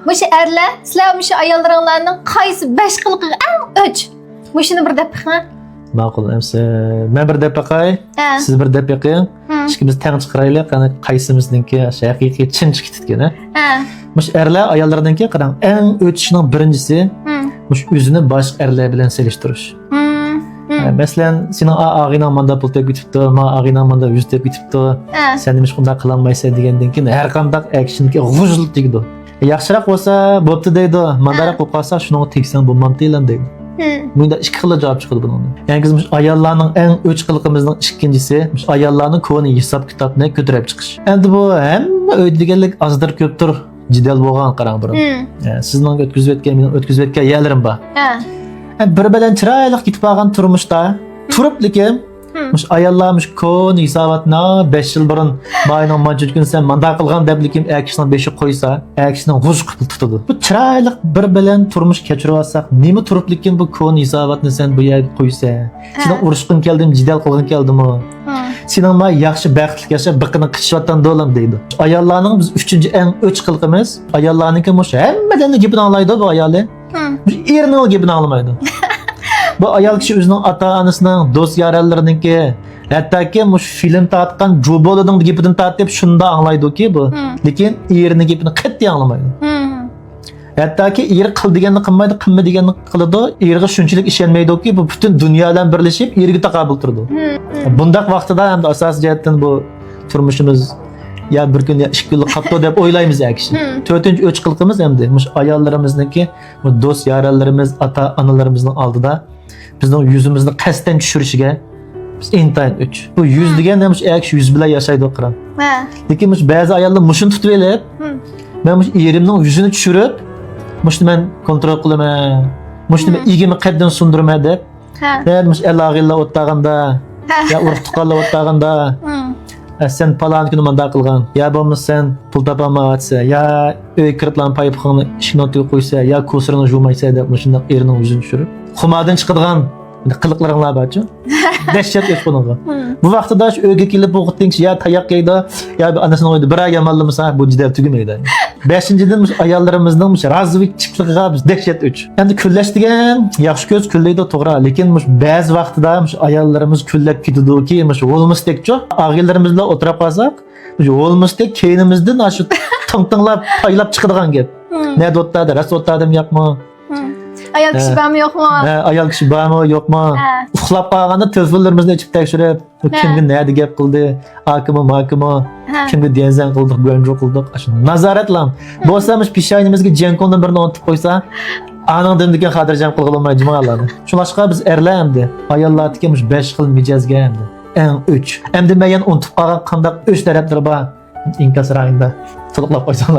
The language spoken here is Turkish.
Muşu erler, sizler muşu ayollarınlarının kaysı 5 kılıqı en 3. Muşunu bir dep ha? Ma'qul, emsi. Men bir dep baqay, Ha. siz bir dep baqing. Ikkimiz teng chiqaraylik, qani qaysimizniki haqiqiy chin chiqitgan. Ha. Mush erlar ayollardanki qarang, eng o'tishning birinchisi mush o'zini boshqa erlar bilan selishtirish. Masalan, sening og'inang manda pul tep ketibdi, ma og'inang manda 100 tep ketibdi. Sen nima shunday qilolmaysan degandan keyin har qanday actionga g'ujl tegdi. Yaxshiroq bo'lsa, bo'pti deydi. Mandara qo'yib qolsa, shuni tegsang bo'lmamdi elan deydi. Bunda ikki xil javob chiqadi bundan. Ya'ni biz ayollarning eng o'ch qilqimizning ikkinchisi, ayollarning koni hisob kitobni ko'tarib chiqish. Endi bu hamma o'ydiganlik azdir ko'pdir jidal bo'lgan qarang bir. Sizning o'tkazib o'tgan, mening o'tkazib o'tgan yerlarim bor. Bir bilan chiroyli ketib qolgan turmushda turib lekin mush ayollar mush kon hisobotni 5 yil burun mayning manchut kun sen manda qilgan deb lekin akishning 5'i qo'ysa, akishning g'uj qilib tutadi. Bu chiroyli bir bilan turmush kechirib olsak, nima turib lekin bu kon hisobotni sen bu yerga qo'ysa, sen urushqin keldim, jidal qilgin keldimi? Sening ma yaxshi baxtli yashab biqini qichyotgan do'lam deydi. Ayollarning biz 3-chi eng o'ch qilqimiz, ayollarniki mush hammadan gapini anglaydi bu ayoli. Erining gapini anglamaydi. Bu ayol kishi o'zining ota-onasining, do'st yaralarininki, hattoki mush film tatgan Jobolining gapidan tatib shunda anglaydiki bu. Lekin erining gapini qat'iy anglamaydi. Hattoki eri qil deganni qilmaydi, qilma deganni qiladi. Eriga shunchalik ishonmaydiki, bu butun dunyo bilan birlashib eriga taqobil turdi. Bundaq vaqtida ham asosiy jihatdan bu turmushimiz ya bir kun ya 2 kunlik qapto deb o'ylaymiz akishi. 4-chi o'ch qilqimiz endi mush ayollarimizniki, bu do'st yarallarimiz, ota-onalarimizning oldida bizning yuzimizni qasddan tushirishiga biz intayin o'ch. Bu yuz degan ham akish yuz bilan yashaydi qiram. Lekin mush ba'zi ayollar mushun tutib elib, men mush erimning yuzini tushirib, mushni men kontrol qilaman. Mushni men igimni qaddan sundirma deb. Ben mush elag'illa o'taganda, ya urug' tuqqanlar o'taganda sen palan kuni manda qilgan, ya bo'lmasa sen pul topolmayapsa, ya uy kiritlan paypini ishini o'tib qo'ysa, ya ko'sirini yuvmaysa deb shunday erining yuzini tushirib, xumadan chiqadigan qiliqlaringlar borchi? Dahshat yo'q bunga. Bu vaqtda shu uyga kelib o'qitding, ya tayoq yeydi, ya anasini o'ydi, bir ayam allamasa bu juda tugamaydi. 5-chidan ayollarimizning razvikchigligiga biz dahshat o'ch. Endi kullash degan yaxshi ko'z kullaydi to'g'ri, lekin ba'zi vaqtida ayollarimiz kullab ketadiki, olmasdekchi, og'illarimiz bilan o'tirib qolsak, olmasdek keynimizdan shu tong-tonglab paylab chiqadigan gap. Ne dotda, rasotdadim yo'qmi? Ayol kishi bormi yo'qmi? Ayol kishi bormi yo'qmi? Uxlab qolganda telefonlarimizni ichib tekshirib, kimga nima gap qildi, akimi, makimi, kimga denzan qildik, bo'ynjo qildik, shuni nazoratlam. Bo'lsamiz pishaynimizga jenkondan birini o'tib qo'ysa, anandan degan xotirjam qilib olmay jimolarni. Shunlashqa biz erlamdi. Ayollarga 5 xil mijozga hamdi. Eng 3. Endi men unutib qolgan qanday 3 taraflar bor. İnkasrayında to'liqlab qo'ysanlar.